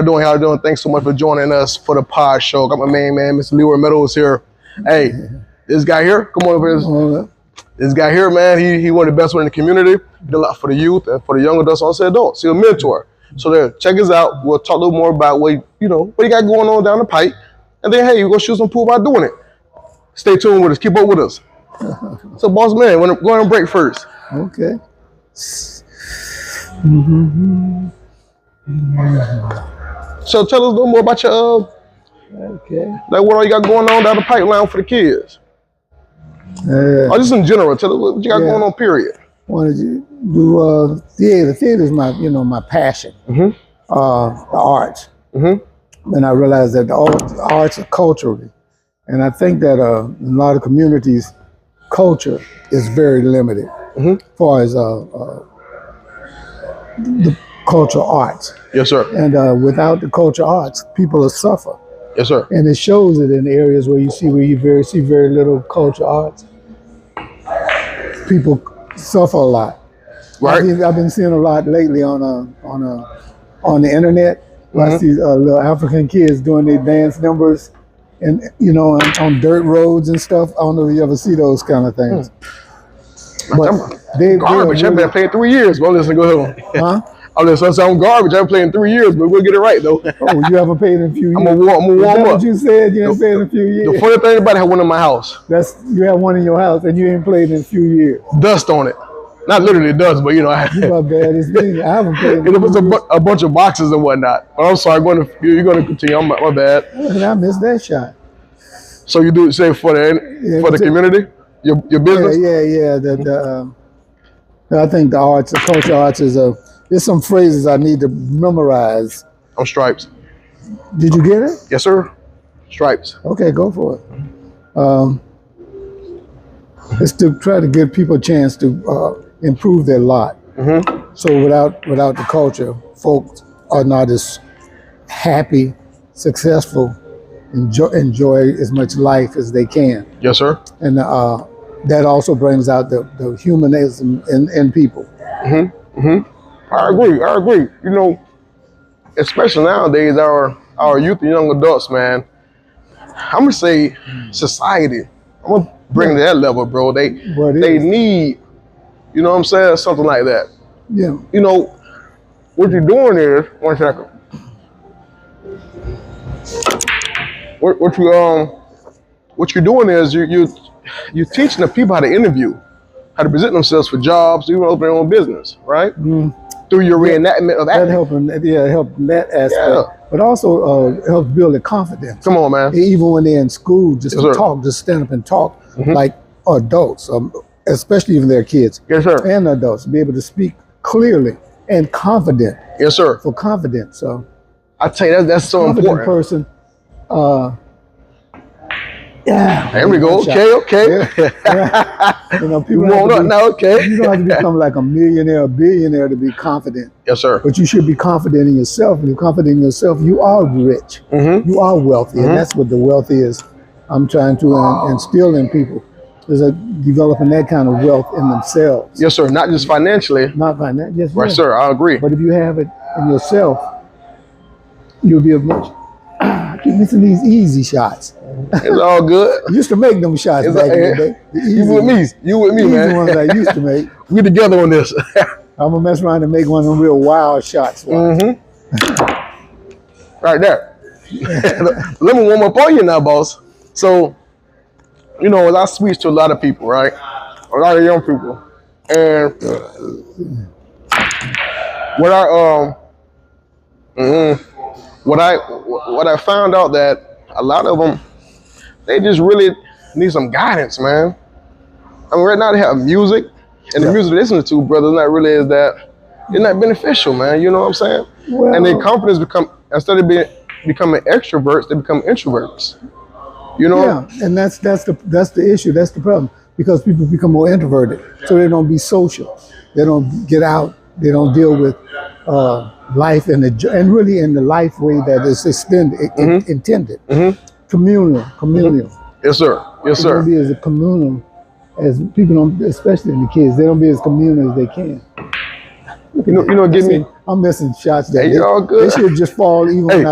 for doing how you're doing. Thanks so much for joining us for the pod show. Got my main man, Mr. Leroy Meadows here. Hey, this guy here, come on over. This guy here, man, he one of the best ones in the community. Did a lot for the youth and for the young adults, also adults. He's a mentor. So there, check us out. We'll talk a little more about what you got going on down the pipe, and then hey, we're gonna shoot some pool by doing it. Stay tuned with us. Keep up with us. So, boss man, go on break first. Okay. So tell us a little more about your like what all you got going on down the pipeline for the kids. Or just in general, tell us what you got going on. Period. Wanted to do theater. Theater is my passion. The arts. And I realized that the arts are culturally, and I think that in a lot of communities, culture is very limited as far as the cultural arts. Yes, sir. And without the cultural arts, people will suffer. Yes, sir. And it shows it in areas where you see very little cultural arts. People suffer a lot. Right. I've been seeing a lot lately on the internet. I see little African kids doing their dance numbers, and on dirt roads and stuff. I don't know if you ever see those kind of things. But they garbage. I've been playing 3 years. Well, listen, go ahead. Huh? I'm just I'm garbage. I've played in 3 years, but we'll get it right though. Oh, you haven't played in a few years. I'm gonna warm up. What you said you ain't played in a few years. The funny thing about it, I have one in my house. You have one in your house and you ain't played in a few years. Dust on it. Not literally dust, but you my bad. It's me. I haven't played. It was a bunch of boxes and whatnot. But I'm sorry. You're going to continue. My bad. And I missed that shot. So you do it say for the community, your business. I think the arts, the cultural arts there's some phrases I need to memorize. On stripes. Did you get it? Yes, sir. Stripes. Okay, go for it. It's to try to give people a chance to improve their lot. So without the culture, folks are not as happy, successful, enjoy as much life as they can. Yes, sir. And that also brings out the humanism in people. I agree. Especially nowadays, our youth and young adults, man. I'm gonna say society. I'm gonna bring to that level, bro. They need, what I'm saying, something like that. Yeah. What you're doing is, one second. What you're doing is you're teaching the people how to interview, how to present themselves for jobs, even open their own business, right? Through your reenactment of acting. Helping that aspect. Yeah. But also helps build their confidence. Come on, man. Even when they're in school, just to talk, just stand up and talk like adults, especially even their kids. Yes, sir. And adults, be able to speak clearly and confident. Yes, sir. For confidence. So I tell you, that's so important. Person. There we go. Okay. People want up now. Okay. You don't have to become like a millionaire or billionaire to be confident. Yes, sir. But you should be confident in yourself. When you're confident in yourself, you are rich. You are wealthy, and that's what the wealth is. I'm trying to instill in people is developing that kind of wealth in themselves. Yes, sir. Not just financially. Not financially. Yes, right, sir. I agree. But if you have it in yourself, you'll be a much. Keep missing these easy shots. It's all good. I used to make them shots back in the day. You with me, man. The ones I used to make. We together on this. I'm gonna mess around and make one of them real wild shots. Right there. Let me warm up on you now, boss. So, as I speak to a lot of people, right? A lot of young people, and what I found out that a lot of them, they just really need some guidance, man. I mean, right now they have music, and the music they listen to, brother, it's not beneficial, man. You know what I'm saying? Well, and their confidence instead of becoming extroverts, they become introverts. Yeah, and that's the issue. That's the problem, because people become more introverted, so they don't be social. They don't get out. They don't deal with life and really in the life way that is intended. Communal. Yes, sir. Yes, sir. They don't be as communal as people don't, especially the kids. They don't be as communal as they can. Give me. I'm missing shots that Hey, you all good. they should just fall even Hey.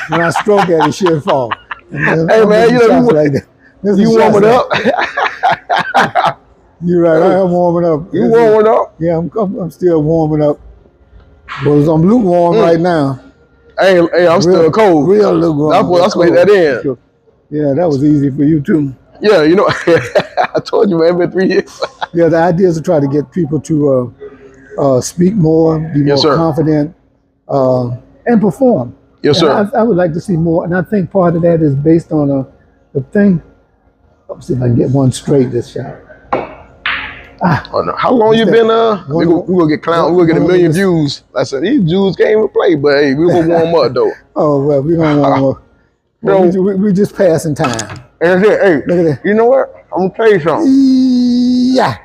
when I stroke at it, should fall. And Hey I'm man, missing shots you like that. Missing you shots warming like- up. You're right. I am warming up. You warming up. Yeah, I'm still warming up. Well, I'm lukewarm right now. Hey, I'm still cold. Real lukewarm. That's what hit that in. Yeah, that was easy for you too. Yeah, I told you, man. It's been 3 years. Yeah, the idea is to try to get people to speak more, be more Yes, sir. confident, and perform. Yes, And sir. I would like to see more, and I think part of that is based on the thing. Let's see if I can get one straight this shot. Oh, no. How long you been? We gonna get clown. We gonna get 1 million views. I said these Jews can't even play, but hey, we gonna warm up though. Oh well, we gonna warm up. No. We just passing time. And hey, Look at that. you know what? I'm gonna tell you something. Yeah,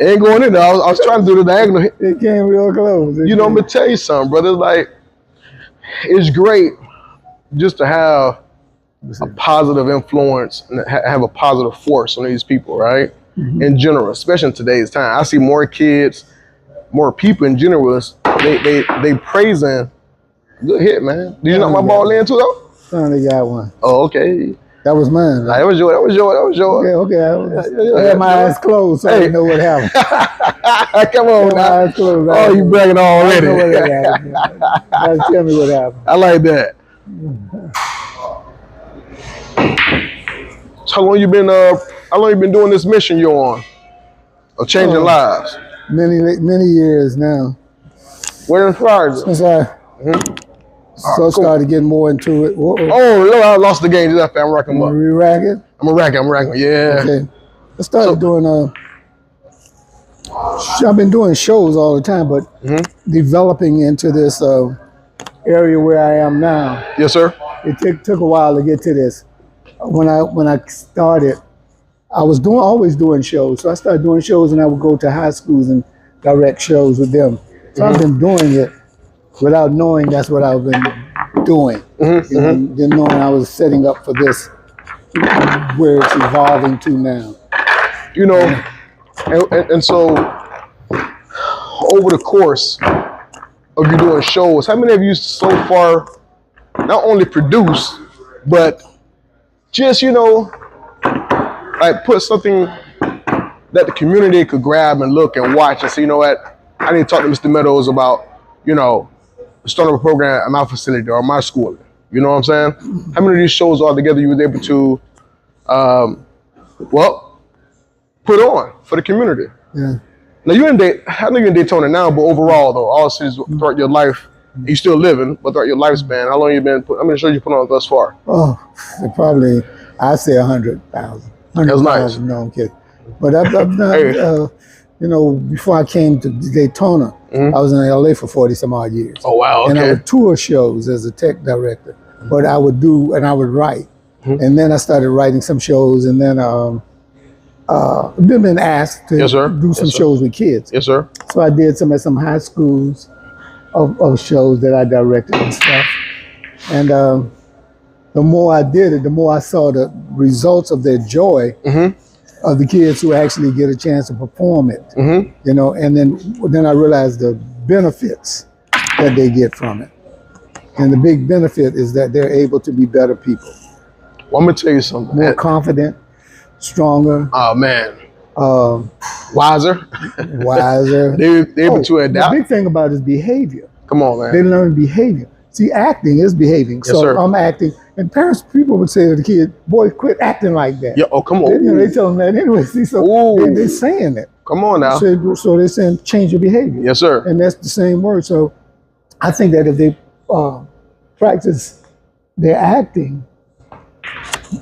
Ain't going in there. I was trying to do the diagonal. it came real close. I'm gonna tell you something, brother. Like, it's great just to have a positive influence and have a positive force on these people, right? In general, especially in today's time, I see more kids, more people in general. They praising. Good hit, man. Did you knock my ball in too, though? Finally got one. Oh, okay. That was mine. That was yours. Okay. I had my eyes closed, so I didn't know what happened. Come on My now. eyes closed. Oh, you bragging already. I know what happened. Now tell me what happened. I like that. So how long you been doing this mission you're on? Of changing lives? Many years now. What inspired you? Since I started getting more into it. Whoa. Oh, look, I lost the game. Just after I'm racking them up. Re-rack it? I'm a rack. Yeah. Okay. I started doing I've been doing shows all the time, but developing into this area where I am now. Yes, sir. It took a while to get to this. When I started, I was always doing shows. So I started doing shows, and I would go to high schools and direct shows with them. So I've been doing it without knowing that's what I've been doing. Didn't knowing I was setting up for this, where it's evolving to now. You know, and so over the course of you doing shows, how many of you so far not only produce, but just, like put something that the community could grab and look and watch and say, you know what, I need to talk to Mr. Meadows about, starting a program at my facility or my school. You know what I'm saying? How many of these shows altogether you was able to, put on for the community? Yeah. Now I know you're in Daytona now, but overall though, all cities throughout your life, you still living, but throughout your lifespan, how long you been? How many shows you put on thus far? Oh, probably I say 100,000. That's nice. No, I'm kidding. But I've done. Before I came to Daytona, I was in LA for 40 some odd years. Oh wow! Okay. And I would tour shows as a tech director. But I would do and I would write, and then I started writing some shows, and then been asked to do some shows with kids. Yes, sir. So I did some at some high schools of shows that I directed and stuff. And the more I did it, the more I saw the results of their joy of the kids who actually get a chance to perform it. And then I realized the benefits that they get from it. And the big benefit is that they're able to be better people. Well, I'm gonna tell you something. More confident, stronger. Oh man. Wiser. Wiser. They're able to adapt. The big thing about it is behavior. Come on, man. They learn behavior. See, acting is behaving. Yes, sir. I'm acting, and people would say to the kid, "Boy, quit acting like that." Yeah. Oh, come on. They tell them that anyway. See, so they're saying it. Come on now. So they're saying change your behavior. Yes, sir. And that's the same word. So I think that if they practice their acting,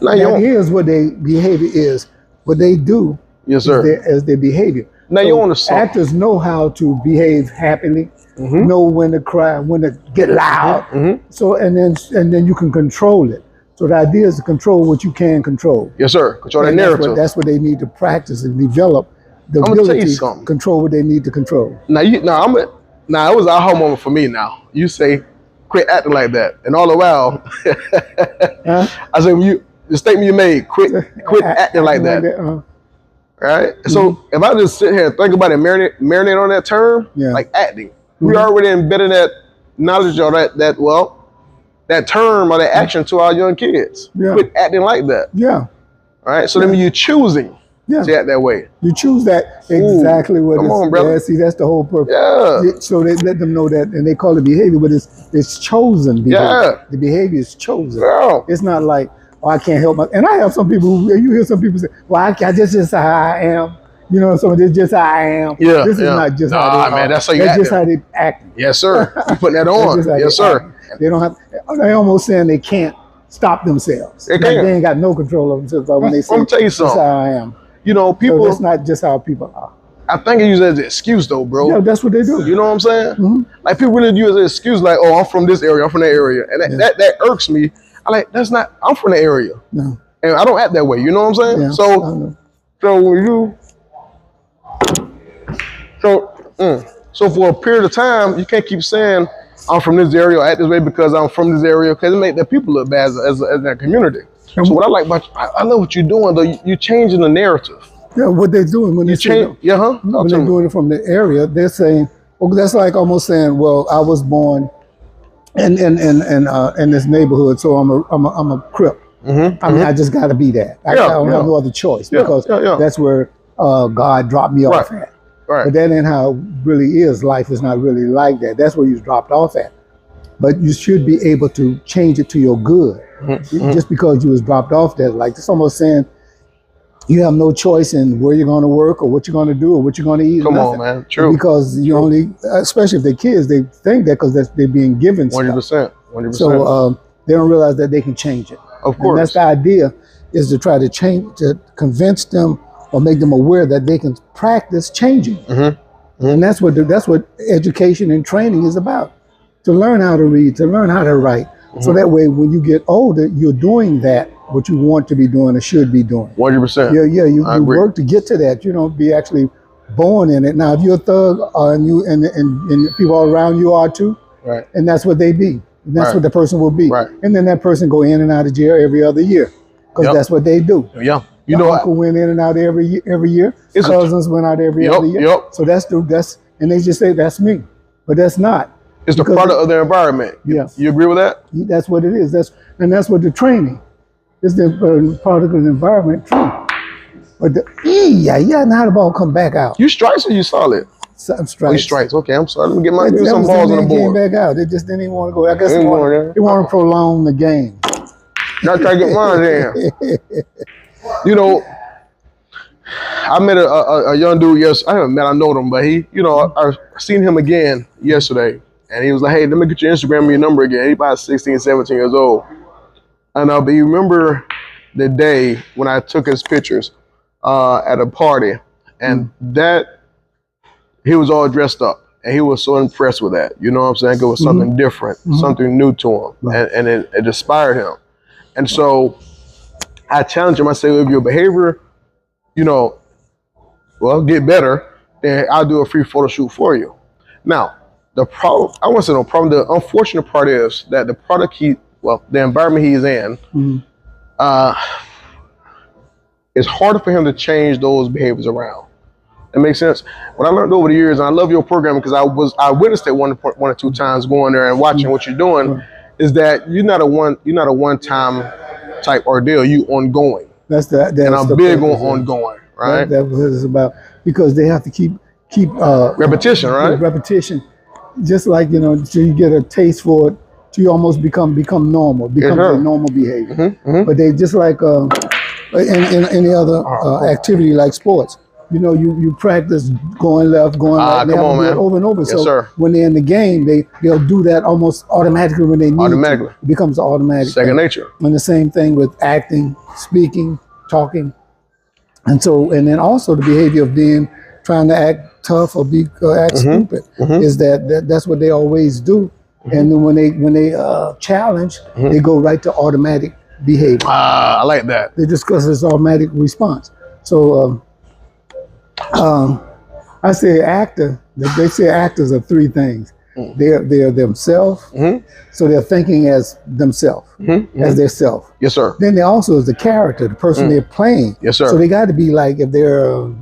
that is what their behavior is. What they do, yes, sir, as their behavior. Now you on the song. Actors know how to behave happily. Know when to cry, when to get loud. So and then you can control it. So the idea is to control what you can control. Yes, sir. Control that narrative. That's what they need to practice and develop the ability to control what they need to control. Now it was a aha moment for me. Now you say, quit acting like that, and all the while, I said, the statement you made, quit acting like that. right? So if I just sit here and think about it, marinate on that term, like acting, we already embedded that knowledge or that term or that action to our young kids. Quit acting like that. Yeah. All right. So then you're choosing to act that way. You choose that exactly what come on, brother. Yeah, see, that's the whole purpose. Yeah. So they let them know that, and they call it behavior, but it's chosen behavior. Yeah. The behavior is chosen. Yeah. It's not like, oh, I can't help my. And I have some people you hear some people say, well, I just how I am. You know, so this just how I am. Yeah. This is not just how they man, that's how you That's act. just how they act. Yes, sir. You putting that on. Yes, sir. They don't have. They almost saying they can't stop themselves. They ain't got no control of themselves when they say, I'm tell you something. This is how I am. You know, people. So that's not just how people are. I think they use it as an excuse, though, bro. Yeah, that's what they do. You know what I'm saying? Like people really use it as an excuse, like, oh, I'm from this area, I'm from that area, and that irks me. I like that's not. I'm from the area, and I don't act that way. You know what I'm saying? Yeah, so when you, so for a period of time, you can't keep saying I'm from this area or act this way because I'm from this area, because it make the people look bad as that community. So what I like about you, I love what you're doing, though. You're changing the narrative. Yeah, what they're doing when they change, when they're doing it from the area, they're saying, well, that's like almost saying, well, I was born in this neighborhood, so I'm a Crip. I mean, I just got to be that. I don't have no other choice because that's where God dropped me off at. Right. But that ain't how it really is. Life is not really like that. That's where you dropped off at. But you should be able to change it to your good. Just because you was dropped off there, like it's almost saying you have no choice in where you're going to work or what you're going to do or what you're going to eat. Come on, man. True. Because you only, especially if they're kids, they think that because they're being given 100%. stuff. 100%. So they don't realize that they can change it. Of course. And that's the idea, is to try to change, to convince them or make them aware that they can practice changing. And that's what education and training is about. To learn how to read, to learn how to write. So that way, when you get older, you're doing that, what you want to be doing or should be doing. 100%. You work to get to that. You don't be actually born in it. Now, if you're a thug and people all around you are too, and that's what they be. And that's what the person will be. And then that person go in and out of jail every other year because that's what they do. You know, uncle went in and out every year. His cousins went out every other year. So that's and they just say that's me, but that's not. It's the product of the environment. You agree with that? That's what it is. That's what the training is. The product of the environment training. But now how the ball come back out. You strikes or you solid? I'm strikes. Oh, you strikes. Okay, I'm sorry. Let me get some balls on the board. Came back out. They just didn't even want to go. I guess they want to prolong the game. Not try to get mine in. You know, I met a young dude I haven't met, I know him, but he, I seen him again yesterday. And he was like, hey, let me get your Instagram and your number again. He's about 16, 17 years old. And but you remember the day when I took his pictures at a party, and that he was all dressed up. And he was so impressed with that. You know what I'm saying? It was something different, something new to him. And it inspired him. And so I challenged him. I said, if your behavior, get better, then I'll do a free photo shoot for you. Now, the problem, I want to say no problem, the unfortunate part is that the product the environment he's in, it's harder for him to change those behaviors around. It makes sense. What I learned over the years, and I love your program because I witnessed it one or two times going there and watching what you're doing, is that you're not a one-time type ordeal. You ongoing. That's and I'm big on ongoing, right? That's what it's about, because they have to keep repetition, right? Repetition, just like till you get a taste for it, till you almost become normal, becomes a normal behavior. But they just like in any other activity like sports. You practice going left, going right, come on, man. Over and over. Yes, so sir. When they're in the game, they'll do that almost automatically when they need to. It becomes automatic. Second nature. And the same thing with acting, speaking, talking. And then also the behavior of trying to act tough or act stupid is that's what they always do. And then when they challenge, they go right to automatic behavior. I like that. They discuss this automatic response. So I say actor. They say actors are three things: They're themselves. So they're thinking as themselves, as their self. Yes, sir. Then they also is the character, the person they're playing. Yes, sir. So they got to be like, if they're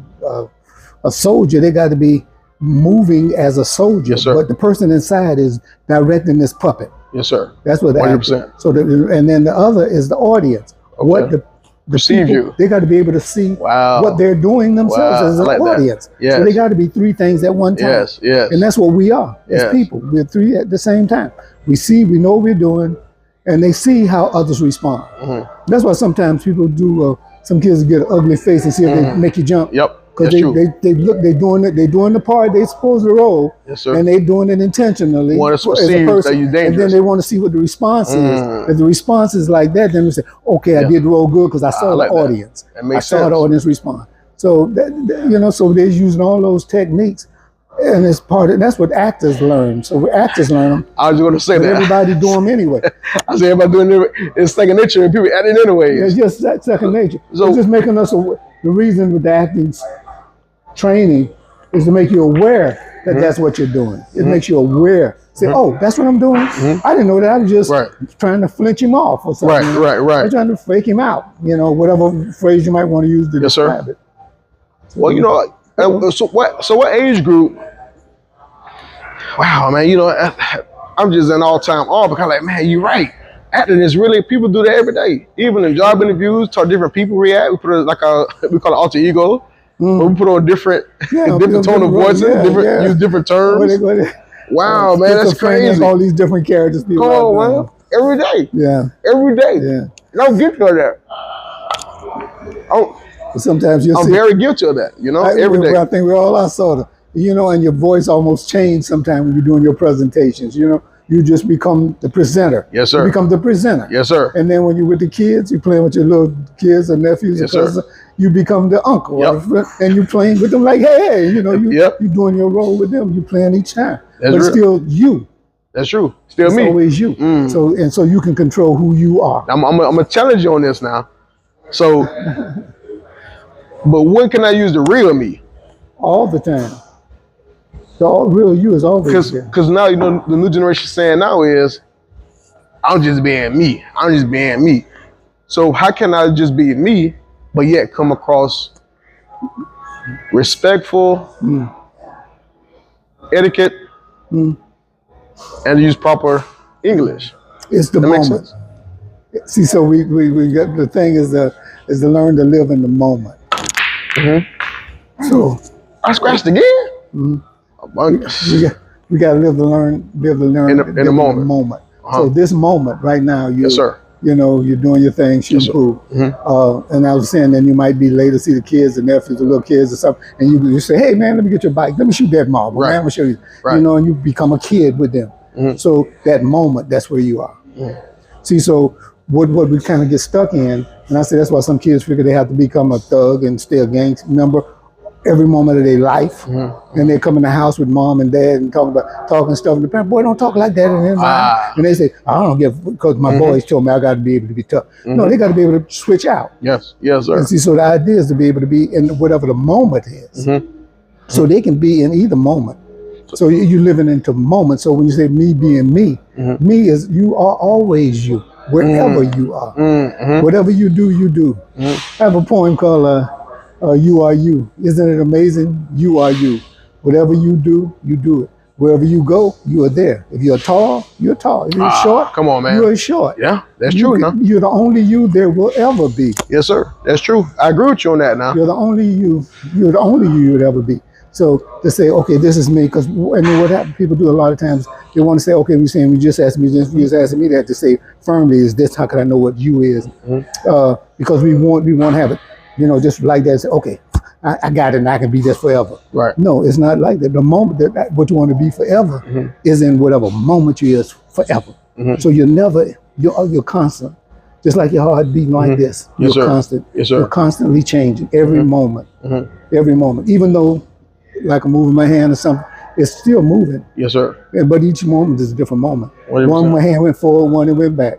a soldier, they got to be moving as a soldier. Yes, sir. But the person inside is directing this puppet. Yes, sir. That's what 100%. So and then the other is the audience. Okay. What the Perceive people, you. they got to be able to see what they're doing themselves as an audience. Yes. So they got to be three things at one time. Yes, yes. And that's what we are as people. We're three at the same time. We see, we know what we're doing, and they see how others respond. That's why sometimes people do, some kids get an ugly face and see if they make you jump. Yep. Because they look, they're doing the part they're supposed to roll, yes, sir. and they're doing it intentionally. Want to perceive that you're dangerous. And then they want to see what the response is. If the response is like that, then they say, okay, I did roll good because I saw the audience. I saw the audience respond. So, so they're using all those techniques. And it's part of, that's what actors learn. So actors learn them. I was going to say that. Everybody do them anyway. I say everybody doing it. It's second nature and people acting anyway. It's just that second nature. So, it's just making us, the reason with the acting training is to make you aware that that's what you're doing. It makes you aware. Say, oh, that's what I'm doing. I didn't know that. I was just trying to flinch him off or something. Right. I'm trying to fake him out. Whatever phrase you might want to use to describe it. So, well, so what age group? Wow, man, I'm just in all-time awe because like, man, you're right. Acting is really, people do that every day. Even in job interviews, talk different people react. We put it we call it alter ego. We put on different tone of voices, use different terms. Wow, man, that's crazy. All these different characters. Oh, man, every day. Yeah. Every day. Yeah. And I'm guilty of that. Sometimes I'm very guilty of that, every day. I think we all are sort of. And your voice almost changes sometimes when you're doing your presentations. You just become the presenter. Yes, sir. You become the presenter. Yes, sir. And then when you're with the kids, you're playing with your little kids or nephews or cousins, you become the uncle. And you're playing with them like, hey, you're doing your role with them. You're playing each time. But it's still you. That's true. Still me. It's always you. So you can control who you are. I'm gonna challenge you on this now. So, but when can I use the real me? All the time. The real you is always there. Because now, the new generation saying now is, I'm just being me. I'm just being me. So how can I just be me, but yet come across respectful, etiquette, and use proper English? It's the moment. See, so we got, the thing is to learn to live in the moment. So I scratched again. We got to live to learn in the moment. So this moment right now, yes, sir. You're doing your thing, shooting pool. And I was saying, then you might be later see the kids, the nephews, the little kids or something, and you say, hey man, let me get your bike, let me shoot that marble, man, let me show you. And you become a kid with them. So that moment, that's where you are. See, so what we kind of get stuck in, and I say that's why some kids figure they have to become a thug and stay a gang member every moment of their life. And they come in the house with mom and dad and talking stuff, and the parent, boy, don't talk like that. And they say, I don't give, because my boys told me I got to be able to be tough. No, they got to be able to switch out. Yes, sir. And see, so the idea is to be able to be in whatever the moment is. So they can be in either moment. So you're living into moment. So when you say me being me, me is, you are always you, wherever you are. Whatever you do, you do. I have a poem called You Are You. Isn't it amazing? You are you. Whatever you do it. Wherever you go, you are there. If you're tall, you're tall. If you're short, come on, man. You're short. Yeah, that's true. You're the only you there will ever be. Yes, sir. That's true. I agree with you on that now. You're the only you. You're the only you would ever be. So to say, okay, this is me, because what happens, people do a lot of times, they want to say, okay, we're saying, you just asked me this, you just asking me that, to say firmly is this, how can I know what you is? Because we want to have it, just like that, say, okay, I got it and I can be this forever. Right. No, it's not like that. The moment that what you want to be forever is in whatever moment you is forever. So you're constant. Just like your heart beating like this, Yes, you're sir. constant. Yes, sir. You're constantly changing every moment. Every moment. Even though, like I'm moving my hand or something, it's still moving. Yes, sir. But each moment is a different moment. 100%. One, my hand went forward, one it went back.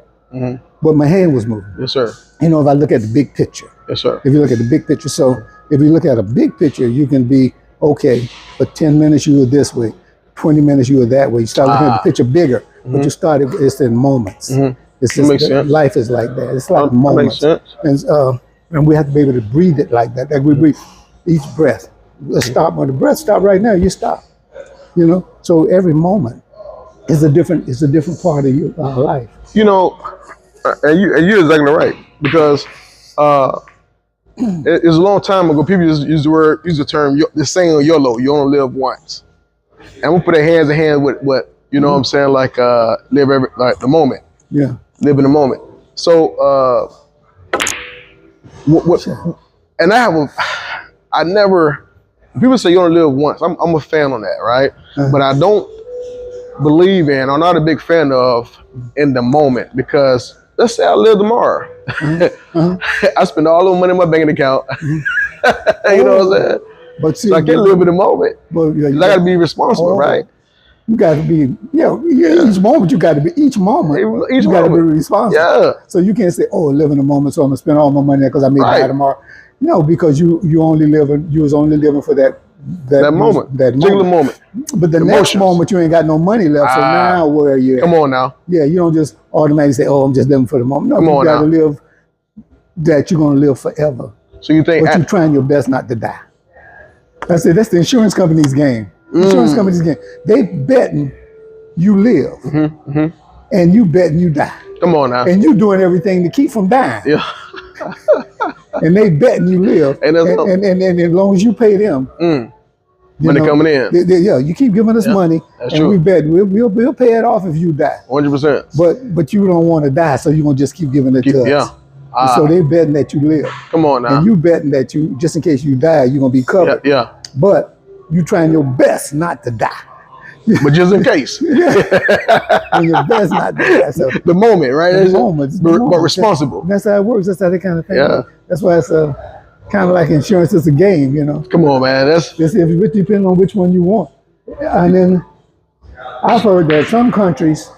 But my hand was moving. Yes, sir. If I look at the big picture. Yes, sir. If you look at the big picture, so if you look at a big picture, you can be, okay, for 10 minutes you were this way. 20 minutes you were that way. You start looking at the picture bigger, but you started, it's in moments. It's just, makes sense. life is like that. It's like That makes moments. sense. And we have to be able to breathe it like that. Like we breathe each breath. Let's stop. When the breath stop right now, you stop. You know? So every moment is a different part of your life. You know, and you're exactly right, because it's a long time ago. People use the term, the saying YOLO. You only live once, and we put our hands in hand with what you know. What I'm saying, like live like the moment. Yeah, live in the moment. So, and I never. People say you only live once. I'm a fan on that, right? But I don't believe in. I'm not a big fan of in the moment, because let's say I live tomorrow. I spend all the money in my bank account. You know what I'm saying? But see, so I can't live in the moment. But I got to be responsible, right? You got to be, each moment you got to be, each moment you got to be responsible. Yeah. So you can't say, oh, live in the moment, so I'm gonna spend all my money there because I may die tomorrow. No, because you was only living for that moment. But the next moment you ain't got no money left. So now where are you at? Come on now. Yeah, you don't just automatically say, oh, I'm just living for the moment. No, you got to live that you're gonna live forever. So you think? But you're trying your best not to die. That's it. That's the insurance company's game. Insurance companies game. They betting you live, and you betting you die. Come on now. And you doing everything to keep from dying. Yeah. And they betting you live, and as long as you pay them, money coming in. You keep giving us money, That's and true. we bet we'll pay it off if you die. 100%. But you don't want to die, so you're gonna just keep giving it to us. Yeah. And so they betting that you live. Come on now. And you betting that you, just in case you die, you're gonna be covered. Yeah. But you trying your best not to die. But just in case. And your best not to die. So the moment, right? the moment. But responsible. That's how it works. That's how they kind of think. Yeah. That's why it's kind of like insurance is a game, you know. Come on, man. It depends on which one you want. And then I've heard that some countries,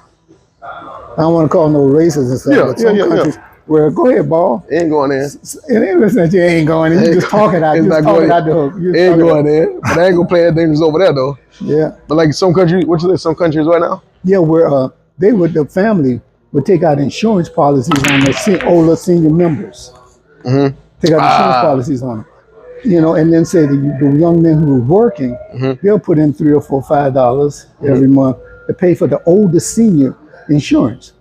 I don't want to call no races and stuff, but some countries where, go ahead, ball. It ain't going in. It ain't listening that you ain't going in. You just talking out. You just talking out the hook. It ain't going in. But I ain't gonna play that dangerous over there though. Yeah. But like some countries, what you say? Some countries right now? Yeah, where the family would take out insurance policies on the older senior members. Take out insurance policies on them. You know, and then say the young men who are working, they'll put in $3 or $4, $5 every month to pay for the older senior insurance.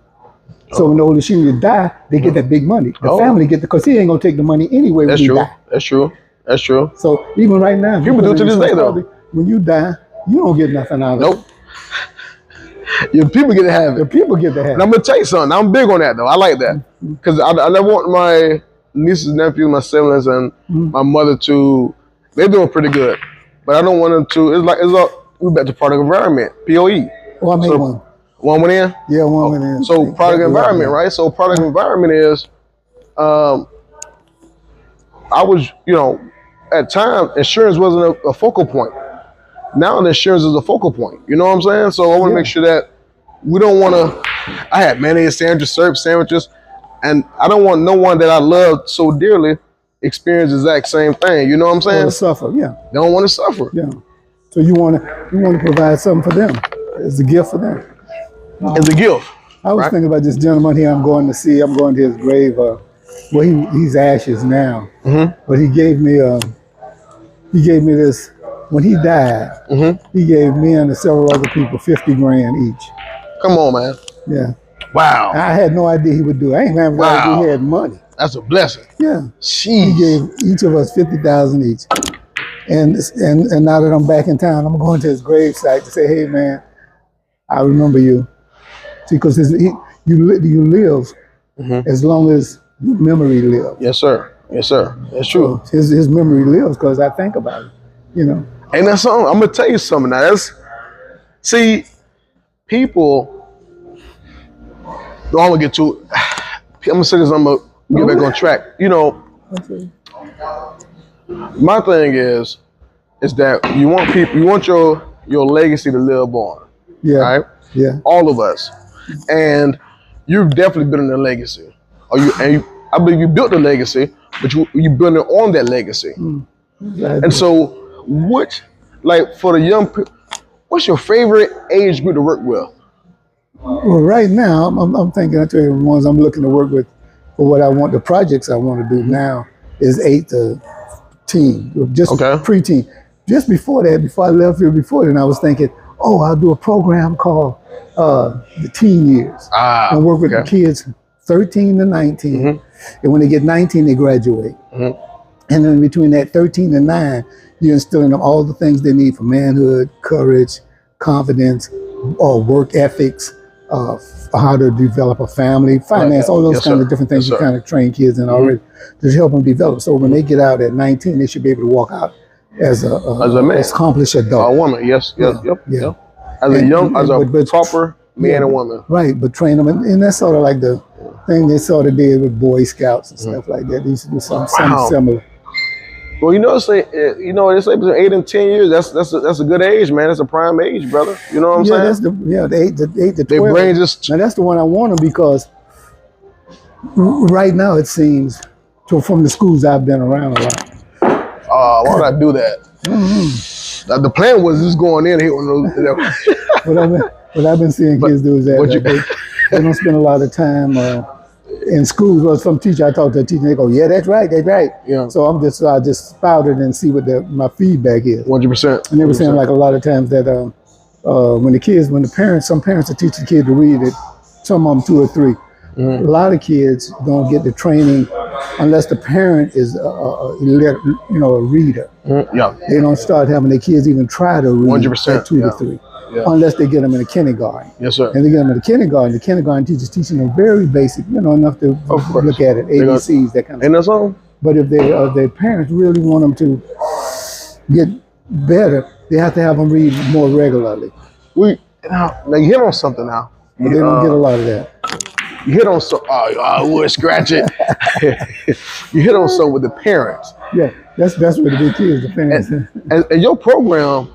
So when the older senior die, they get that big money. The family get because he ain't gonna take the money anyway when he die. That's true. That's true. So even right now, people do to this day though. When you die, you don't get nothing out of it. Nope. Your people get to have it. The people get to have it. And I'm gonna tell you something. I'm big on that though. I like that because I never want my nieces, nephews, my siblings, and my mother to. They're doing pretty good, but I don't want them to. We bet the product environment. POE. Oh, I made one. One went in? Yeah, one went in. So product environment, right? So product environment is, I was, at times, insurance wasn't a focal point. Now the insurance is a focal point. You know what I'm saying? So I want to make sure that we don't want to, I had mayonnaise sandwiches, syrup sandwiches, and I don't want no one that I love so dearly experience the exact same thing. You know what I'm saying? To suffer, yeah. They don't want to suffer. Yeah. So you want to provide something for them. It's a gift for them. It's a gift. I was thinking about this gentleman here I'm going to see. I'm going to his grave. Well, he's ashes now. But he gave me this, when he died, he gave me and several other people 50 grand each. Come on, man. Yeah. Wow. I had no idea he would do it. I ain't have no idea he had money. That's a blessing. Yeah. Jeez. He gave each of us 50,000 each. And now that I'm back in town, I'm going to his grave site to say, hey man, I remember you. See, because you live as long as your memory lives. Yes, sir. Yes, sir. That's true. So his memory lives because I think about it, And that's something, I'm going to tell you something now. People, I'm going to get to, I'm going to say this, I'm going to get back on track. My thing is that you want your legacy to live on. Yeah. Right? Yeah. All of us. And you've definitely built a legacy. I believe you built a legacy, but you built it on that legacy. And so, for the young people, What's your favorite age group to work with? Well, right now, I'm thinking, I tell you, the ones I'm looking to work with for what I want, the projects I want to do now is 8 to teen, just preteen. Just before that, before I left here, before then, I was thinking, oh, I'll do a program called the teen years and work with the kids 13 to 19. And when they get 19, they graduate. And then between that 13 and 9, you're instilling them all the things they need for manhood, courage, confidence, work ethics, how to develop a family, finance, all those kind of different things you kind of train kids in already to help them develop. So when they get out at 19, they should be able to walk out as a man, accomplished adult. A woman, yes. As a proper man and woman. Right, but train them, and that's sort of like the thing they sort of did with Boy Scouts and stuff like that. They used to do something similar. Well, it's like between 8 and 10 years. That's a good age, man. That's a prime age, brother. You know what I'm saying? That's the 8 to 12. Their brain just. Now that's the one I want them because right now it seems, from the schools I've been around a lot. Why would I do that? The plan was just going in and hit one of those. What I've been seeing kids do is that they don't spend a lot of time in schools. Well, some teacher, I talk to a teacher, and they go, "Yeah, that's right. Yeah. So I just spout it and see what my feedback is. 100%. And they were saying like a lot of times that some parents are teaching kids to read it, some of them 2 or 3. A lot of kids don't get the training unless the parent is a reader. They don't start having their kids even try to read 100%, at 2 to 3. Unless they get them in a kindergarten. Yes, sir. And they get them in the kindergarten teacher's teaching them very basic, enough to look at it, ABCs, that kind of stuff. And that's all. But if their parents really want them to get better, they have to have them read more regularly. Now you hit on something now. But they don't get a lot of that. You hit on something. I would scratch it. You hit on something with the parents. Yeah, that's where the big key is, the parents. And your program,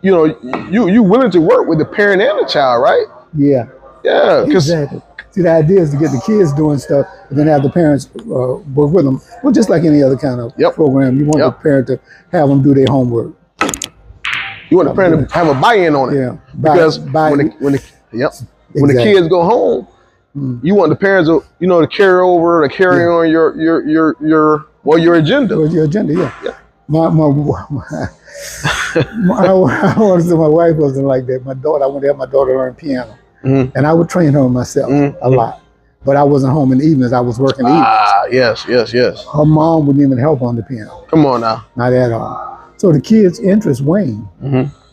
you willing to work with the parent and the child, right? Yeah. Yeah. Exactly. See, the idea is to get the kids doing stuff and then have the parents work with them. Well, just like any other kind of program, you want the parent to have them do their homework. You want the parent to have a buy-in on it. Yeah. Because when the kids go home, you want the parents to carry over, to carry on your agenda. Your agenda, yeah. My wife wasn't like that. I wanted to have my daughter learn piano, and I would train her myself a lot. But I wasn't home in the evenings. I was working evenings. Yes. Her mom wouldn't even help on the piano. Come on now. Not at all. So the kids' interest waned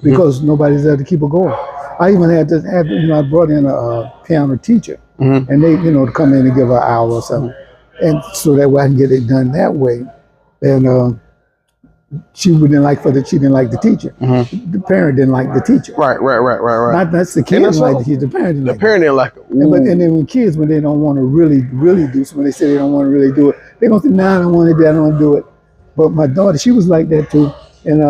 because nobody's there to keep her going. I even had I brought in a piano teacher, and they, to come in and give her an hour or something, and so that way I can get it done that way. And she didn't like the teacher. The parent didn't like the teacher. Right. Not that's the kid didn't like the teacher. The parent didn't like it. And then when they don't want to really do something, when they say they don't want to really do it, they don't say, "Nah, I don't want to do it. I don't want to do it." But my daughter, she was like that too. And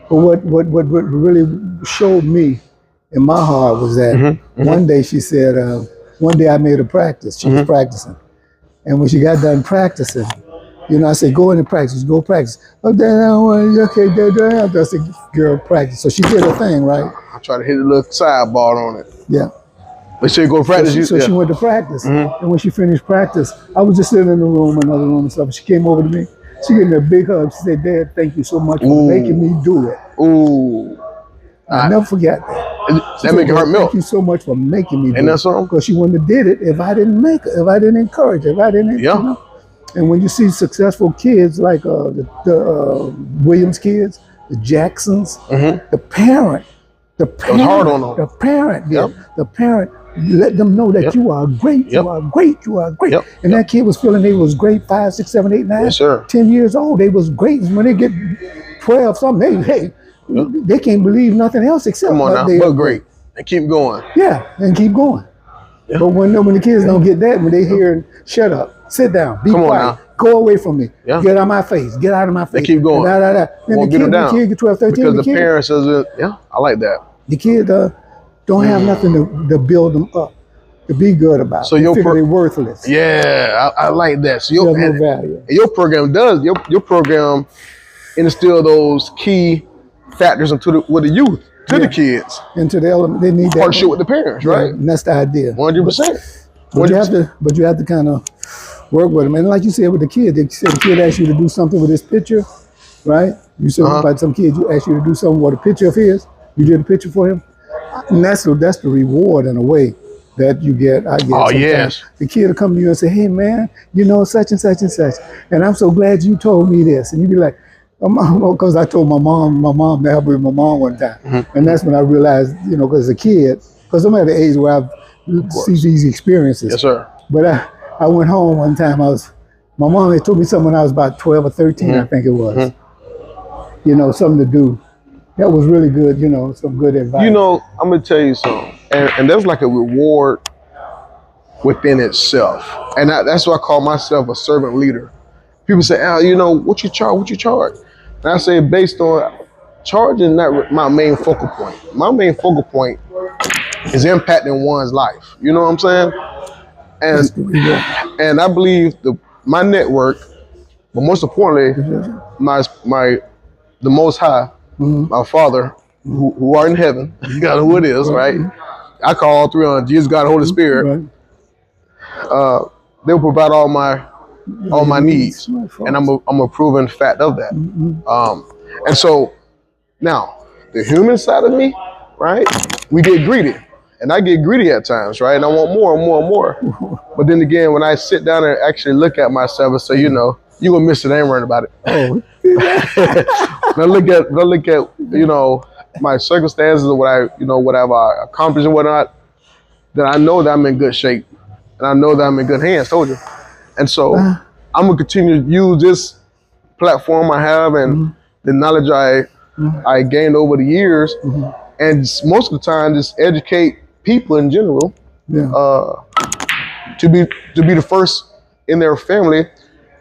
but what really showed me in my heart was that one day she said, one day I made her practice. She was practicing, and when she got done practicing, I said, "Go in and practice. Go practice." "Oh, Dad, I don't want to." "Okay, Dad." I said, "Girl, practice." So she did her thing, right? I tried to hit a little sidebar on it. Yeah. They said go practice. So she went to practice, and when she finished practice, I was just sitting in the room, another room and stuff. She came over to me. She gave me a big hug. She said, "Dad, thank you so much for making me do it." Ooh. I'll never forget that. That make her heart melt. Thank you so much for making me do it. And that's all. Because she wouldn't have did it if I didn't make her, if I didn't encourage her, if I didn't, And when you see successful kids like the Williams kids, the Jacksons, the parent, hard on them. The parent let them know that you are great, you are great. And that kid was feeling they was great 5, 6, 7, 8, 9, 10 years old. They was great. When they get 12 something, they can't believe nothing else except but great. And keep going. Yeah, and keep going. Yeah. But when the kids don't get that, when they hear, "Shut up, sit down, be quiet, go away from me, get out of my face, get out of my face." They keep going. Then the kid get 12, 13. Because the parents says, I like that. The kid don't have nothing to build them up, to be good about. So they're worthless. Yeah, I like that. So no value. Your program does. Your program instill those key factors with the youth. to the kids. Into the element, they need that Partnership with the parents, right? And that's the idea. 100%. But you have to kind of work with them. And like you said with the kid, they said the kid asked you to do something with his picture, right? You said about some kid, you asked you to do something with a picture of his. You did a picture for him. And that's the reward in a way that you get. I get. Oh, yes. The kid will come to you and say, hey, man, you know, such and such and such. And I'm so glad you told me this. And you'd be like, because I told my mom to help with my mom one time. And that's when I realized, you know, because as a kid, because I'm at the age where I've seen these experiences. Yes, sir. But I went home one time. My mom had told me something when I was about 12 or 13, I think it was. You know, something to do. That was really good, you know, some good advice. You know, I'm going to tell you something. And there's like a reward within itself. And that's why I call myself a servant leader. People say, Al, you know, what you charge? What you charge? And I say, based on charging, not my main focal point. My main focal point is impacting one's life. You know what I'm saying? And I believe my network, but most importantly, the Most High, my Father, who are in heaven, you got who it is, right? I call all three on Jesus, God, Holy Spirit. They'll provide all my needs, and I'm a proven fact of that. And so now the human side of me, right? We get greedy, and I get greedy at times, right? And I want more and more and more. But then again, when I sit down and actually look at myself and say, you know, you gonna miss it, I ain't worrying about it. When I look at you know, my circumstances or what I've accomplished and whatnot, then I know that I'm in good shape, and I know that I'm in good hands. Told you. And so I'm gonna continue to use this platform I have and the knowledge I gained over the years, and most of the time just educate people in general to be the first in their family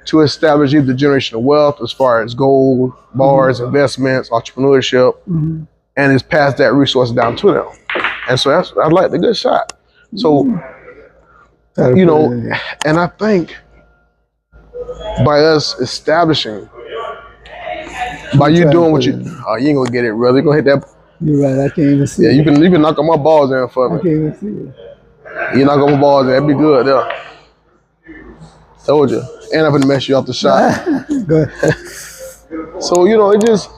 to establish either generational wealth as far as gold, bars, investments, entrepreneurship, and is pass that resource down to them. And so I like the good shot. So, you know, and I think by us establishing, by you doing what you ain't gonna get it, brother. You gonna hit that. You're right. I can't even see. Yeah, you can knock on my balls in for me. I can't even see it. You knock on my balls in, that'd be good. Yeah. Told you. And I'm gonna mess you off the shot. Go ahead. So you know, it's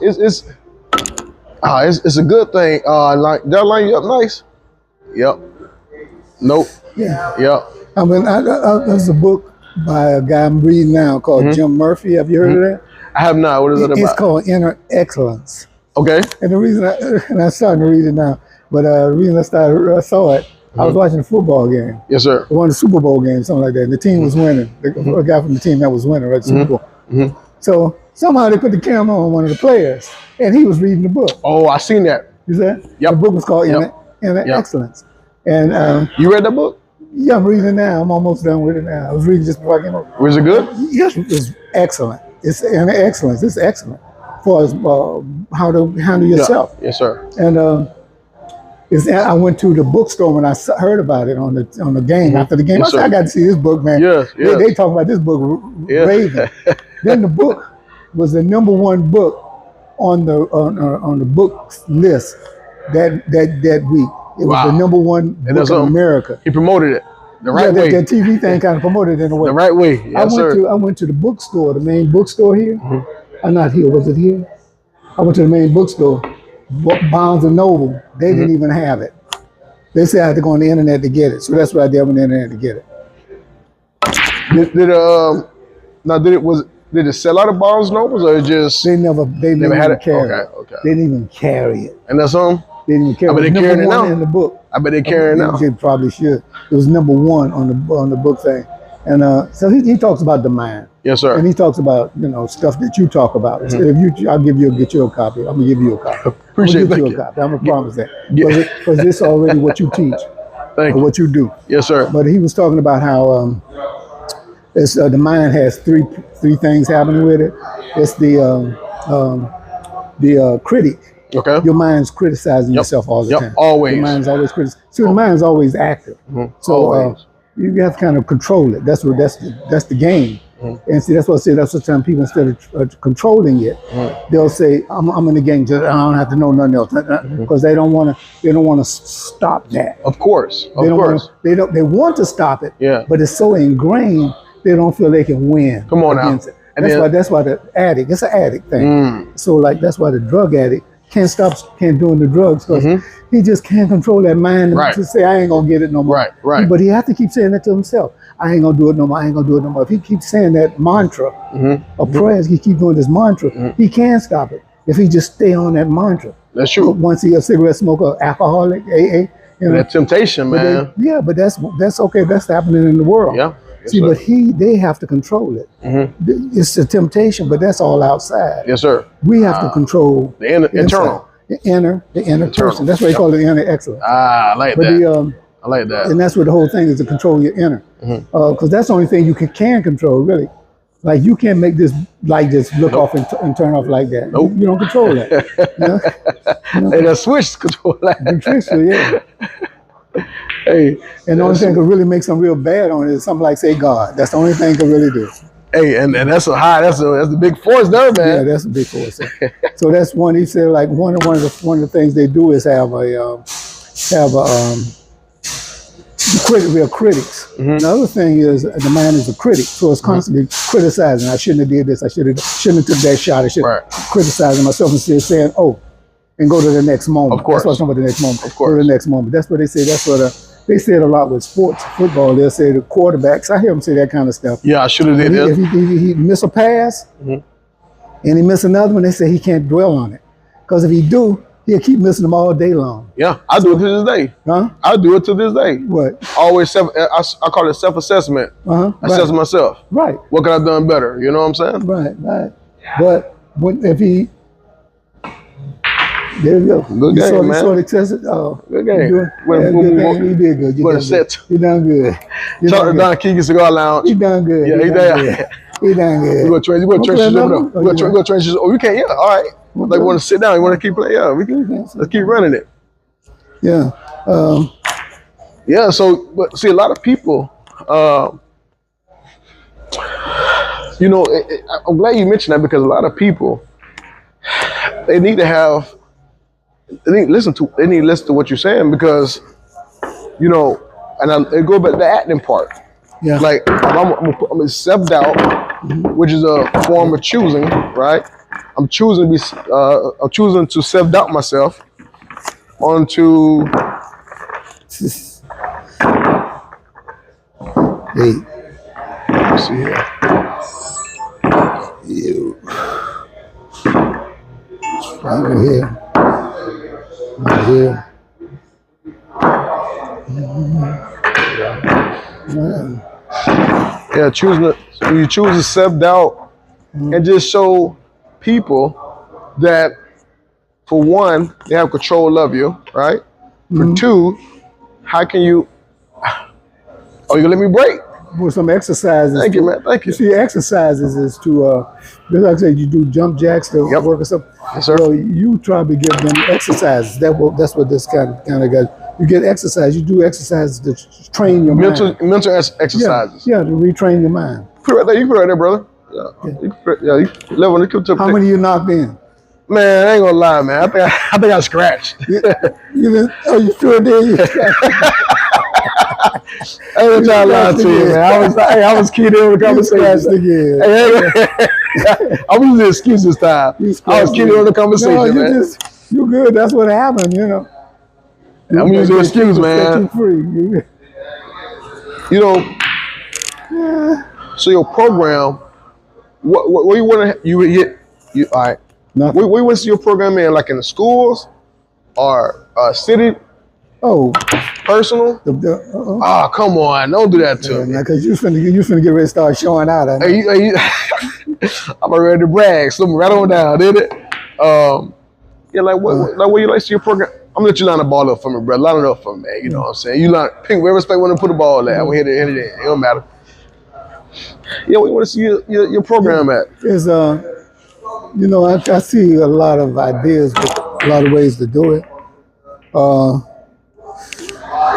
a good thing. Did I line you up nice? Yep. Nope. Yeah. Yep. I mean, there's a book by a guy I'm reading now called Jim Murphy. Have you heard of that? I have not. What is it about? It's called Inner Excellence. Okay. And the reason I'm starting to read it now, but the reason I saw it, I was watching a football game. Yes, sir. One of the Super Bowl games, something like that. And the team was winning. The guy from the team that was winning, right? Super Bowl. So somehow they put the camera on one of the players, and he was reading the book. Oh, I seen that. You see that? Yep. The book was called Inner Excellence. And you read that book? yeah, I'm reading it now. I'm almost done with it now. I was reading just before I came over. Was it good? Yes, it was excellent. It's Inner Excellence. It's excellent for how to handle yourself. Yeah. Yes, sir. And I went to the bookstore when I heard about it on the game. After the game, Yes, I said, I got to see this book, man. Yes. They talking about this book raving. Then the book was the #1 book on the book list that week. It was the #1 book in America. He promoted it the right way. That TV thing kind of promoted it in a way. The right way. Yes, sir. I went to the bookstore, the main bookstore here. Not here. Was it here? I went to the main bookstore, Barnes and Noble. They didn't even have it. They said I had to go on the internet to get it. So that's what I did on the internet to get it. Did it sell out of Barnes and Nobles or just they never had it? Carry it. Okay. They didn't even carry it. And that's on? They didn't even carry it. I bet they carrying it now. In the book. I bet they carrying it now. They probably should. It was #1 on the book thing. And so he talks about the mind. Yes, sir. And he talks about, stuff that you talk about. So I'll get you a copy. I'm gonna give you a copy. Appreciate get you. you a copy. I'm gonna promise that. Yeah. Because it's already what you teach. Thank you. What you do. Yes, sir. But he was talking about how the mind has three things happening with it. It's the critic. Okay. Your mind's criticizing yourself all the time. Always. Your mind's always criticizing. So the mind's always active. So you have to kind of control it. That's the game. And see, that's what I say. That's the time people, instead of controlling it, they'll say, "I'm in the gang. Just, I don't have to know nothing else," because they don't want to. They don't want to stop that. Of course. They don't want. They don't. They want to stop it. Yeah. But it's so ingrained, they don't feel they can win. Come on now. It. That's why the addict. It's an addict thing. So like that's why the drug addict can't doing the drugs because he just can't control that mind to say I ain't gonna get it no more. Right. But he have to keep saying that to himself. I ain't gonna do it no more. I ain't gonna do it no more. If he keeps saying that mantra, or prayers, he keep doing this mantra. He can stop it if he just stay on that mantra. That's true. But once he a cigarette smoker, alcoholic, AA, that temptation, man. But that's okay. That's happening in the world. Yeah. See, but they have to control it. It's a temptation, but that's all outside. Yes, sir. We have to control the internal. The inner person. That's why they call it inner excellence. I like that. I like that. And that's what the whole thing is, to control your inner. Because that's the only thing you can control, really. Like you can't make this light just look off and turn off like that. Nope. You don't control that. Hey, that switch control that. Yeah. Hey, and the only thing that could really make something real bad on it is something like, say, God. That's the only thing could really do. Hey, and that's that's the big force there, man. Yeah, that's a big force. So that's one. He said, like one of the things they do is have real critics. The other thing is the man is a critic, so it's constantly criticizing. I shouldn't have did this. I shouldn't have took that shot. I should criticizing myself instead of saying, oh, and go to the next moment. Of course. That's what I'm talking about, the next moment. Of course. Go to the next moment. That's what they say. That's what they say it a lot with sports, football. They'll say the quarterbacks. I hear them say that kind of stuff. Yeah, I should have did this. If he miss a pass and he miss another one, they say he can't dwell on it. Because if he do, he'll keep missing them all day long. Yeah, I do it to this day. I do it to this day. What? Always I call it self-assessment. I assess myself. Right. What could I have done better? You know what I'm saying? Right. But if he, there you go. Good game, man. Good game. You did good. You done good. Shout out to Don Keegan's Cigar Lounge. He done good. Yeah, he done. He done good. We go trenches over there. We go trenches. Oh, we can't. Yeah, all right. Like, want to sit down? You want to keep playing? Yeah, we can. Let's keep running it. Yeah. Yeah. So, but see, a lot of people. You know, I'm glad you mentioned that because a lot of people, they need to have. They need to listen to what you're saying because, you know, and it go back to the acting part. Yeah. Like I'm in self-doubt, which is a form of choosing, right? I'm choosing to self-doubt myself onto. Hey. Let's see here. You. Over here. Here. Yeah, you choose to self-doubt and just show people that, for one, they have control of you, right? For two, how can you? Oh, you gonna let me break? With some exercises. Thank you, man. Thank you. See, exercises is to, just like I said, you do jump jacks to work or something. Yes, sir. So you try to give them exercises. That's what this kind of does. You get exercise. You do exercises to train your mind. Mental exercises. Yeah, to retrain your mind. Put it right there. You put it right there, brother. You level the How many you knocked in? Man, I ain't gonna lie, man. I think I scratched. You sure did? I ain't trying to lie to you, man. I was keyed in on the conversation. I'm using the excuse this time. I was keyed in on the conversation, man. You good. That's what happened, you know. I'm using the excuse, man. You know, so your program, what you want to, all right. Nothing. Where you want to see your program in, like in the schools or city? Oh, personal? Come on, don't do that to me. Because you finna get ready to start showing out. I'm ready to brag. Something right on down, did it? Yeah, like where you like to see your program? I'm gonna let you line the ball up for me, bro. Line it up for me, man. You know what I'm saying? You line, pick where respect when to put the ball at. I'm gonna hit it in. It don't matter. Yeah, where you want to see your program at? Is you know, I see a lot of ideas, a lot of ways to do it.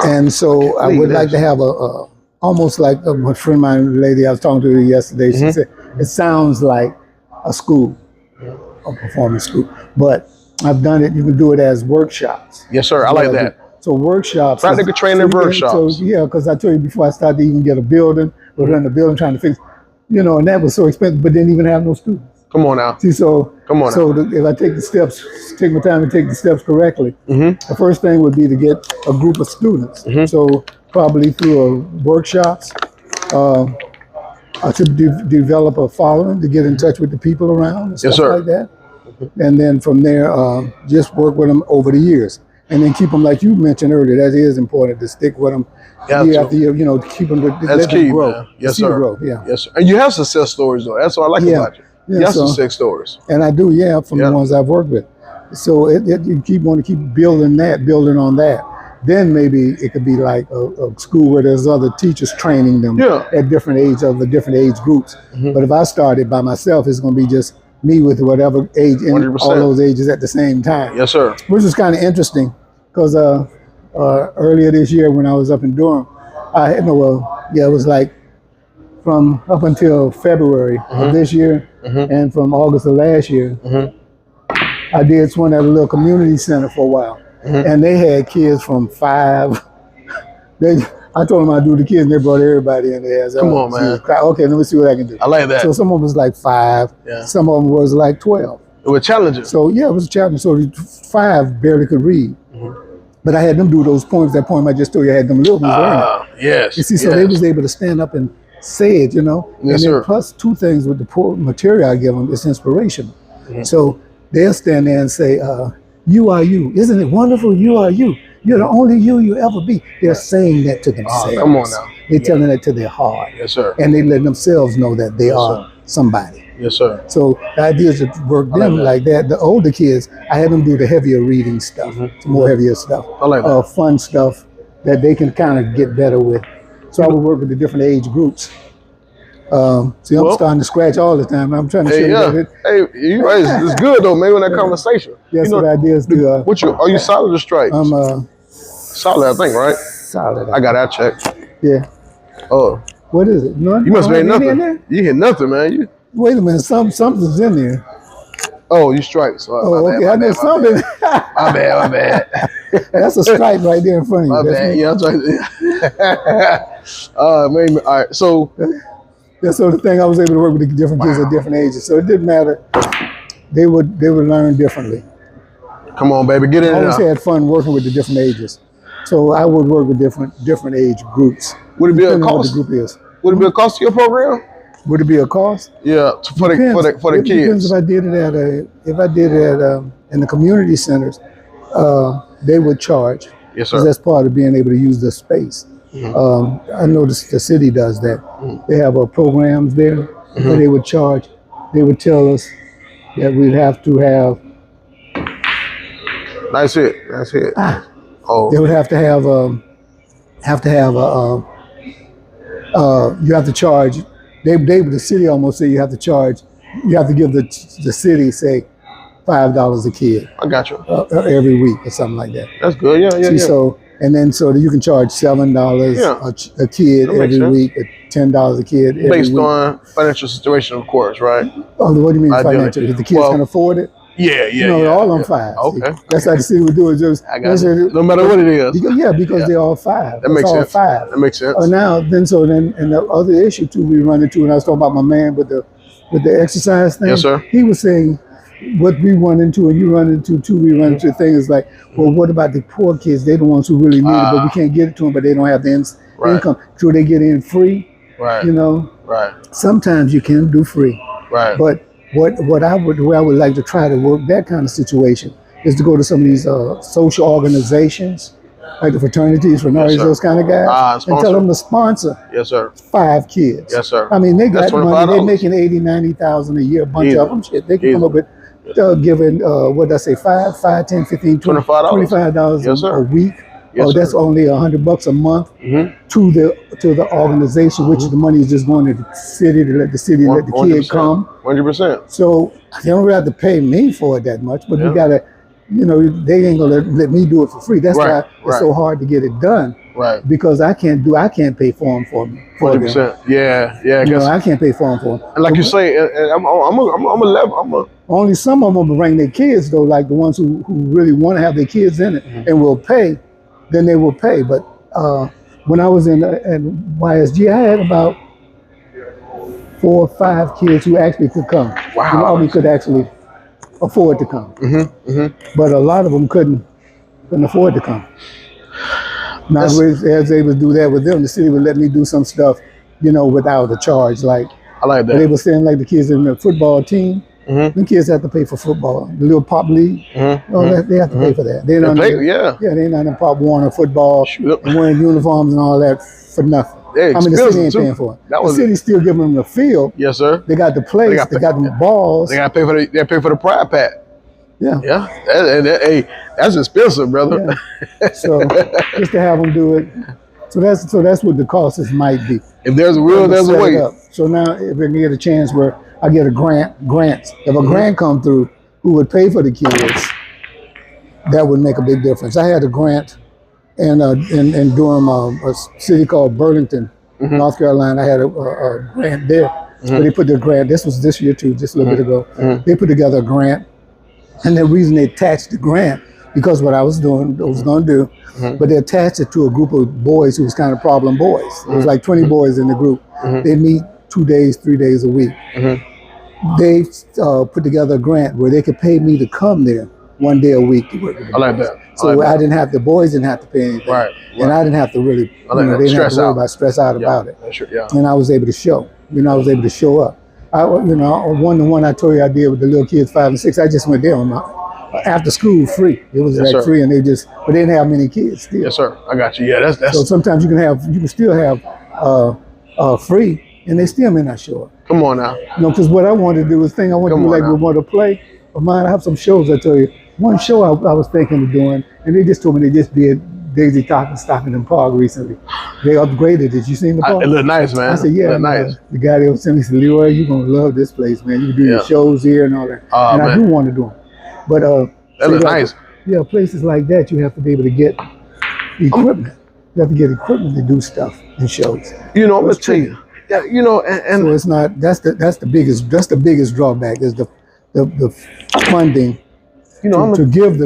And so I would like to have almost like a friend of mine, the lady I was talking to yesterday, she said, it sounds like a school, a performance school. But I've done it, you can do it as workshops. Yes, sir. I like that. So workshops. Practical training workshops. So yeah, because I told you before I started to even get a building, we're in the building trying to fix, and that was so expensive, but didn't even have no students. Come on now. See, so come on. So if I take the steps, take my time and take the steps correctly, the first thing would be to get a group of students. So probably through workshops, to develop a following, to get in touch with the people around and stuff like that. And then from there, just work with them over the years. And then keep them, like you mentioned earlier, that is important, to stick with them year after year, to keep them, that's let key, them grow. Man. Yes, sir. Grow. Yeah. Yes, sir. And you have success stories, though. That's what I like about you. You have success stories. And I do, from the ones I've worked with. So you want to keep building on that. Then maybe it could be like a school where there's other teachers training them at different age of the different age groups. But if I started by myself, it's going to be just me with whatever age in 100%. All those ages at the same time. Yes, sir. Which is kind of interesting because earlier this year when I was up in Durham, it was like from up until February of this year and from August of last year, I did one at a little community center for a while. And they had kids from 5. I told them I'd do the kids, and they brought everybody in there. Come on, man. Okay, let me see what I can do. I like that. So some of them was like 5. Some of them was like 12. It was challenging. So it was challenging. So the 5 barely could read. But I had them do those poems. That poem I just told you, I had them little ones learn it. Yes. You see, so they was able to stand up and say it, Yes, and then sir. Plus 2 things with the poor material I give them, it's inspirational. So they'll stand there and say, you are you. Isn't it wonderful? You are you. You're the only you ever be. They're saying that to themselves. Come on now. They're telling that to their heart. Yes, sir. And they let themselves know that they are somebody. Yes, sir. So the idea is to work them like that. The older kids, I had them do the heavier reading stuff, some more heavier stuff. I like that. Fun stuff that they can kind of get better with. So I would work with the different age groups. I'm starting to scratch all the time. I'm trying to show you that. It's good though, man, in that conversation. Yes, the idea is to. Are you solid or stripes? I'm solid, I think, right? Solid. I got that checked. Yeah. Oh. What is it? No, you must have nothing. You hit nothing, man. Wait a minute, something's in there. Oh, you stripes. Okay, I know something. My bad. That's a stripe right there in front of you. My bad. Yeah, that's right. Man, all right. So. Yeah, so the thing, I was able to work with the different kids at different ages, so it didn't matter. They would learn differently. Come on, baby, get in there. I always had fun working with the different ages, so I would work with different age groups. Would it be a cost? What the group is. Would it be a cost to your program? Would it be a cost? Yeah, for the kids. Depends if I did it at in the community centers, they would charge. Yes, sir. Because that's part of being able to use the space. I know the city does that. They have programs there where they would charge. They would tell us that we'd have to have. That's it. Oh. They would have to have you have to charge. The city almost say you have to charge. You have to give the city, say, $5 a kid. I got you. Every week or something like that. That's good. Yeah. So that you can charge $7 a kid every week, $10 a kid every based week. on financial situation, of course, right? Oh, what do you mean financial? If the kids can afford it? Yeah. All on 5. Okay. That's how the city would do it. Just I got it. No matter what it is. Because they're all 5. That makes sense. 5. That makes sense. And the other issue too we run into, and I was talking about my man with the exercise thing. Yes, sir. He was saying what we run into and you run into too. We run into things like, well, what about the poor kids? They're the ones who really need it, but we can't get it to them. But they don't have the income. Should they get in free? Right. Right. Sometimes you can do free. Right. But where I would like to try to work that kind of situation is to go to some of these social organizations, like the fraternities, those kind of guys, and tell them to sponsor. Yes, sir. 5 kids. Yes, sir. I mean, they got money. They're making $80,000-$90,000 a year. A bunch of them. Shit, they can come up with giving what did I say? $5, $10, $15, $25 a week. Yes, that's only $100 a month to the organization, which the money is just going to the city to let the city let the kid come. 100%. So they don't really have to pay me for it that much, but we gotta, they ain't gonna let me do it for free. That's why it's so hard to get it done. Right. because I can't pay for them for them. 100%. Yeah. Yeah. I You know, guess. I can't pay for them for them. And like you say, I'm a level. Only some of them will bring their kids though, like the ones who really want to have their kids in it and will pay, then they will pay. But when I was in at YSG, I had about 4 or 5 kids who actually could come. Wow. You know, we could actually afford to come. But a lot of them couldn't afford to come. Now, as they would do that with them, the city would let me do some stuff, you know, without a charge. Like, I like that. they were saying, like the kids in the football team, the kids have to pay for football. The little pop league, they have to pay for that. They're not, they're not in Pop Warner football and wearing uniforms and all that for nothing. I mean, the city ain't paying for it. The city's still giving them the field. Yes, sir. They got the place. They got the balls. They got to pay for the pride pack. Yeah. Yeah. Hey, that's expensive, brother. Yeah. So just to have them do it. So that's what the costs might be. If there's a will, there's a way. So now if we can get a chance where I get a grants. If a grant come through, who would pay for the kids, that would make a big difference. I had a grant in Durham, a city called Burlington, North Carolina. I had a grant there. So they put their grant, this was this year too, just a little bit ago. They put together a grant. And the reason they attached the grant, because what I was going to do, but they attached it to a group of boys who was kind of problem boys. It was like 20 boys in the group. They meet 2 days, 3 days a week. They put together a grant where they could pay me to come there 1 day a week to work with the boys. I like that. So I didn't have, the boys didn't have to pay anything. Right. And I didn't have to really, they didn't have to worry about stress out about it. And I was able to show, I was able to show up. One I told you I did with the little kids 5 and 6, I just went there on my, after school free. It was free, and but they didn't have many kids still. Yes, sir. I got you. Yeah, that's. So sometimes you can still have free, and they still may not show up. Come on now. Because what I wanted to do was I want to do like we want to play of mine. I have some shows. I tell you, one show I was thinking of doing, and they just told me they just did Daisy Stockton Park recently. They upgraded it. You seen the park? It looked nice, man. I said, yeah. Nice. The guy that was telling me, said, Leroy, you're going to love this place, man. You can do your shows here and all that. And I do want to do them. But that looks nice. Yeah, places like that, you have to be able to get equipment. You have to get equipment to do stuff and shows. I'm going to tell you. Yeah, and so it's not, that's the biggest drawback is the funding to give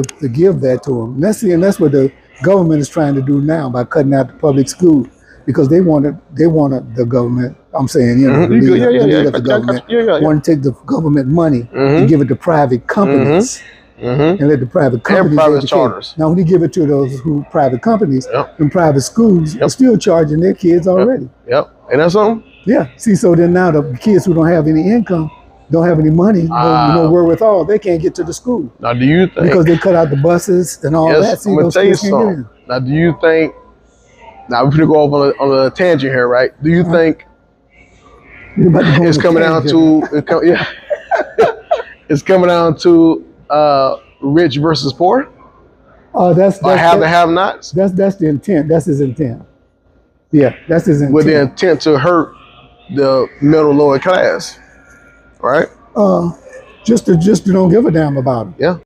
that to them. And that's what the government is trying to do now by cutting out the public schools, because they wanted the government. I'm saying, the leader of the government want to take the government money and give it to private companies and let the private companies and private charters. Now, when you give it to those private companies and private schools, they're still charging their kids already. And that's something. Yeah. See, so then now the kids who don't have any income, don't have any money, no wherewithal, they can't get to the school. Now, do you think, because they cut out the buses and all that? See, I'm gonna tell you something. Now, do you think? Now, we're gonna go off on a tangent here, right? Do you think it's coming down to it's coming down to rich versus poor? That's have-nots. That's the intent. That's his intent. Yeah, that's his intent. With the intent to hurt the middle lower class, right? Just to don't give a damn about them. Yeah.